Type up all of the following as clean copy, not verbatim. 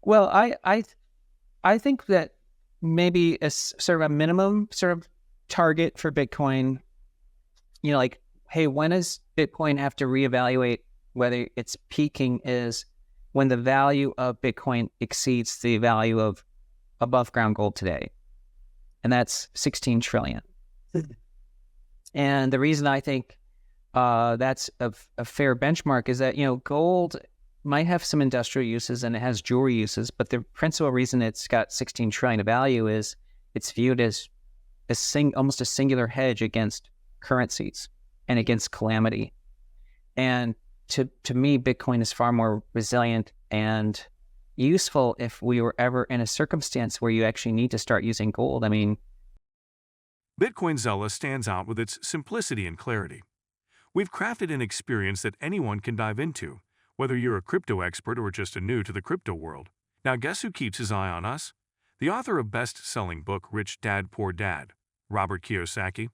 Well, I think that maybe sort of a minimum sort of target for Bitcoin, like, hey, when does Bitcoin have to reevaluate whether it's peaking is when the value of Bitcoin exceeds the value of above ground gold today. And that's 16 trillion. And the reason I think that's a fair benchmark is that, gold might have some industrial uses and it has jewelry uses, but the principal reason it's got 16 trillion of value is it's viewed as almost a singular hedge against currencies and against calamity. And to me, Bitcoin is far more resilient and useful if we were ever in a circumstance where you actually need to start using gold. I mean, Bitcoin Zella stands out with its simplicity and clarity. We've crafted an experience that anyone can dive into, whether you're a crypto expert or just a new to the crypto world. Now guess who keeps his eye on us? The author of best-selling book Rich Dad Poor Dad, Robert Kiyosaki.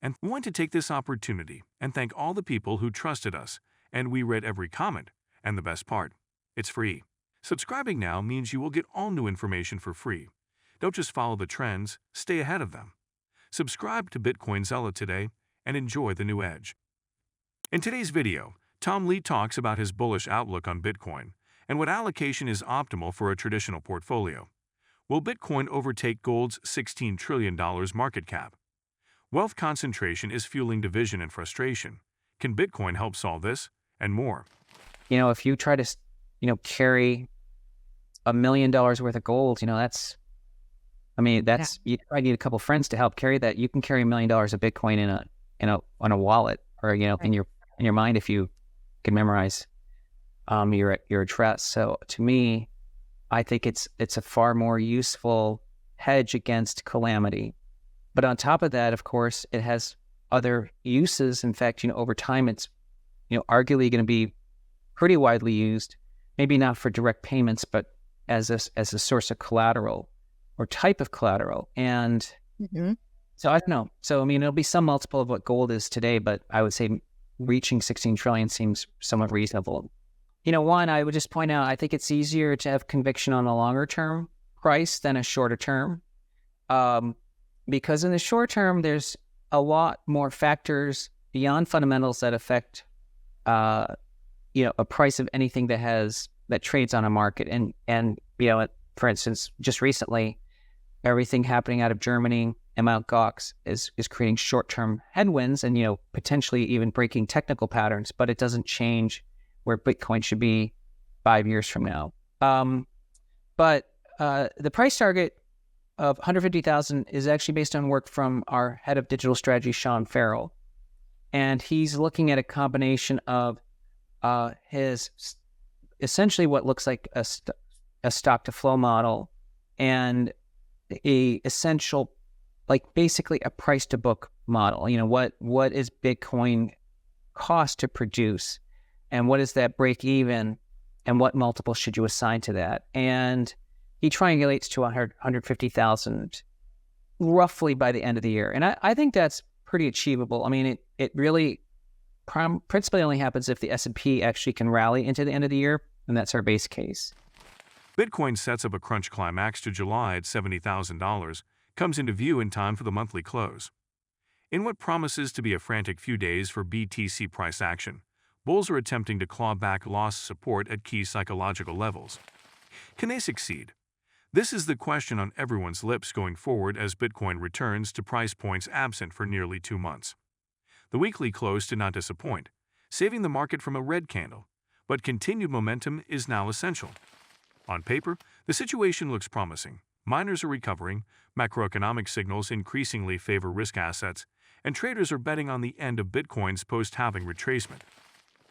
And we want to take this opportunity and thank all the people who trusted us, and we read every comment. And the best part, it's free. Subscribing now means you will get all new information for free. Don't just follow the trends, stay ahead of them. Subscribe to Bitcoin Zella today and enjoy the new edge. In today's video, Tom Lee talks about his bullish outlook on Bitcoin and what allocation is optimal for a traditional portfolio. Will Bitcoin overtake gold's $16 trillion market cap? Wealth concentration is fueling division and frustration. Can Bitcoin help solve this? And more. If you try to, carry $1 million worth of gold, you probably need a couple friends to help carry that. You can carry $1 million of Bitcoin on a wallet or, in your mind if you can memorize your address. So to me, I think it's a far more useful hedge against calamity. But on top of that, of course, it has other uses. In fact, over time, it's arguably going to be pretty widely used, maybe not for direct payments, but as a source of collateral or type of collateral. And so I don't know. So, it'll be some multiple of what gold is today, but I would say reaching 16 trillion seems somewhat reasonable. One, I would just point out, I think it's easier to have conviction on a longer term price than a shorter term. Because in the short term, there's a lot more factors beyond fundamentals that affect, a price of anything that trades on a market. And for instance, just recently, everything happening out of Germany and Mt. Gox is creating short-term headwinds and, potentially even breaking technical patterns, but it doesn't change where Bitcoin should be 5 years from now. But the price target of 150,000 is actually based on work from our head of digital strategy, Sean Farrell. And he's looking at a combination of his essentially what looks like a stock to flow model and a essential, basically a price to book model. What is Bitcoin cost to produce and what is that break even and what multiple should you assign to that? And he triangulates to 150,000 roughly by the end of the year. And I think that's pretty achievable. It really principally only happens if the S&P actually can rally into the end of the year, and that's our base case. Bitcoin sets up a crunch climax to July at $70,000, comes into view in time for the monthly close. In what promises to be a frantic few days for BTC price action, bulls are attempting to claw back lost support at key psychological levels. Can they succeed? This is the question on everyone's lips going forward as Bitcoin returns to price points absent for nearly 2 months. The weekly close did not disappoint, saving the market from a red candle, but continued momentum is now essential. On paper, the situation looks promising. Miners are recovering, macroeconomic signals increasingly favor risk assets, and traders are betting on the end of Bitcoin's post-halving retracement.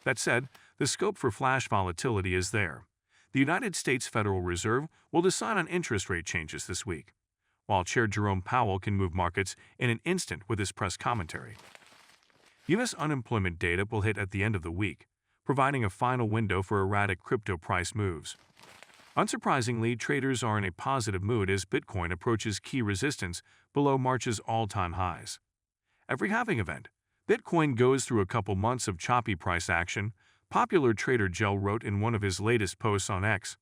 That said, the scope for flash volatility is there. The United States Federal Reserve will decide on interest rate changes this week, while Chair Jerome Powell can move markets in an instant with his press commentary. U.S. unemployment data will hit at the end of the week, providing a final window for erratic crypto price moves. Unsurprisingly, traders are in a positive mood as Bitcoin approaches key resistance below March's all-time highs. Every halving event, Bitcoin goes through a couple months of choppy price action, popular trader Gel wrote in one of his latest posts on X.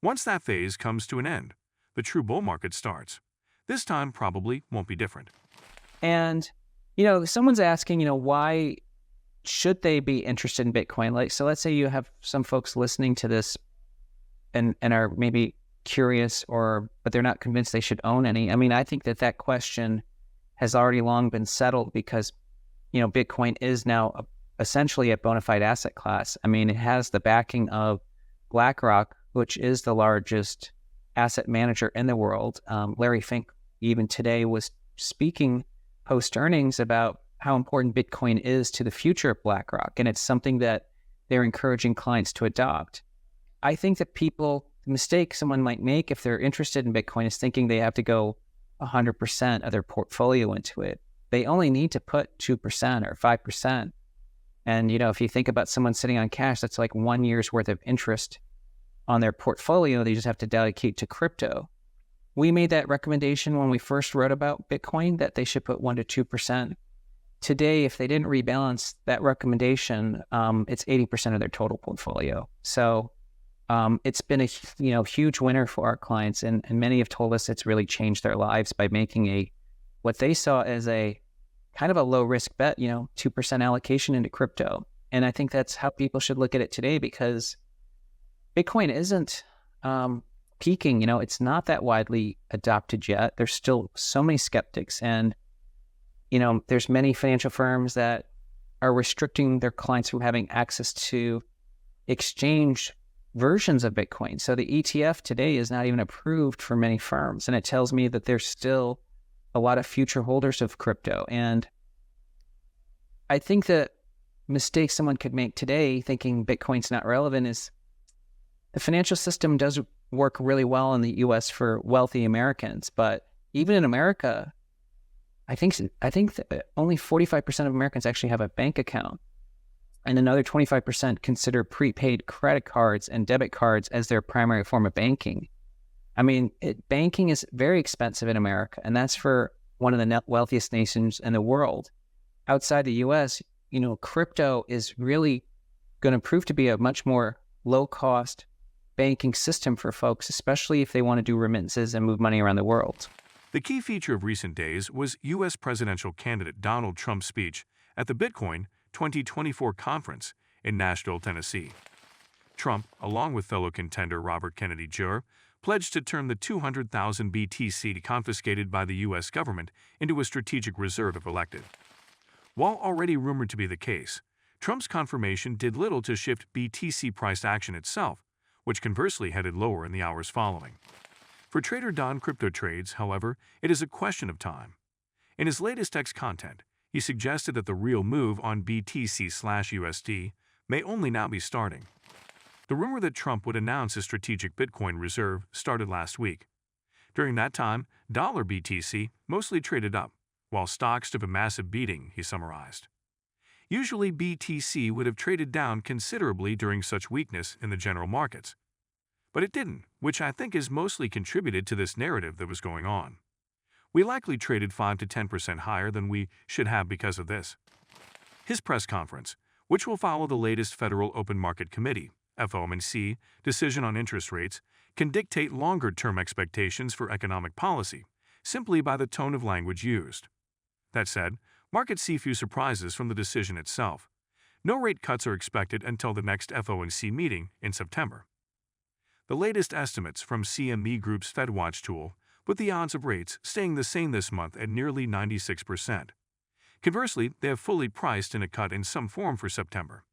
Once that phase comes to an end, the true bull market starts. This time probably won't be different. And, someone's asking, why should they be interested in Bitcoin? Like, so let's say you have some folks listening to this and are maybe curious but they're not convinced they should own any. I mean, I think that question has already long been settled because, Bitcoin is now essentially a bona fide asset class. I mean, it has the backing of BlackRock, which is the largest asset manager in the world. Larry Fink even today was speaking post earnings about how important Bitcoin is to the future of BlackRock. And it's something that they're encouraging clients to adopt. I think that the mistake someone might make if they're interested in Bitcoin is thinking they have to go 100% of their portfolio into it. They only need to put 2% or 5%. And, if you think about someone sitting on cash, that's like 1 year's worth of interest on their portfolio. They just have to dedicate to crypto. We made that recommendation when we first wrote about Bitcoin that they should put 1% to 2%. Today, if they didn't rebalance that recommendation, it's 80% of their total portfolio. So it's been a huge winner for our clients, and many have told us it's really changed their lives by making what they saw as a kind of a low risk bet, 2% allocation into crypto. And I think that's how people should look at it today, because Bitcoin isn't peaking. It's not that widely adopted yet. There's still so many skeptics, and there's many financial firms that are restricting their clients from having access to exchange versions of Bitcoin. So the ETF today is not even approved for many firms. And it tells me that there's still a lot of future holders of crypto. And I think that mistake someone could make today thinking Bitcoin's not relevant is the financial system does work really well in the US for wealthy Americans. But even in America, I think that only 45% of Americans actually have a bank account. And another 25% consider prepaid credit cards and debit cards as their primary form of banking. I mean, banking is very expensive in America, and that's for one of the wealthiest nations in the world. Outside the US, crypto is really going to prove to be a much more low-cost banking system for folks, especially if they want to do remittances and move money around the world. The key feature of recent days was U.S. presidential candidate Donald Trump's speech at the Bitcoin 2024 conference in Nashville, Tennessee. Trump, along with fellow contender Robert Kennedy Jr., pledged to turn the 200,000 BTC confiscated by the U.S. government into a strategic reserve if elected. While already rumored to be the case, Trump's confirmation did little to shift BTC price action itself, which conversely headed lower in the hours following. For trader Don Crypto Trades, however, it is a question of time. In his latest text content, he suggested that the real move on BTC/USD may only now be starting. The rumor that Trump would announce his strategic Bitcoin reserve started last week. During that time, dollar BTC mostly traded up, while stocks took a massive beating, he summarized. Usually, BTC would have traded down considerably during such weakness in the general markets. But it didn't, which I think is mostly contributed to this narrative that was going on. We likely traded 5 to 10% higher than we should have because of this. His press conference, which will follow the latest Federal Open Market Committee (FOMC) decision on interest rates, can dictate longer-term expectations for economic policy simply by the tone of language used. That said, markets see few surprises from the decision itself. No rate cuts are expected until the next FOMC meeting in September. The latest estimates from CME Group's FedWatch tool put the odds of rates staying the same this month at nearly 96%. Conversely, they have fully priced in a cut in some form for September.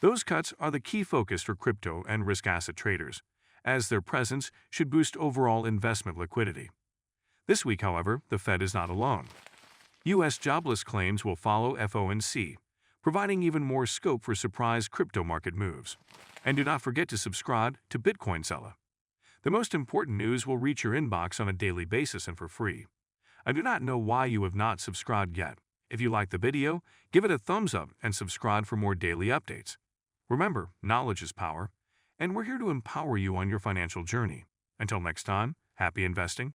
Those cuts are the key focus for crypto and risk asset traders, as their presence should boost overall investment liquidity. This week, however, the Fed is not alone. U.S. jobless claims will follow FOMC, providing even more scope for surprise crypto market moves. And do not forget to subscribe to Bitcoin Seller. The most important news will reach your inbox on a daily basis and for free. I do not know why you have not subscribed yet. If you liked the video, give it a thumbs up and subscribe for more daily updates. Remember, knowledge is power, and we're here to empower you on your financial journey. Until next time, happy investing.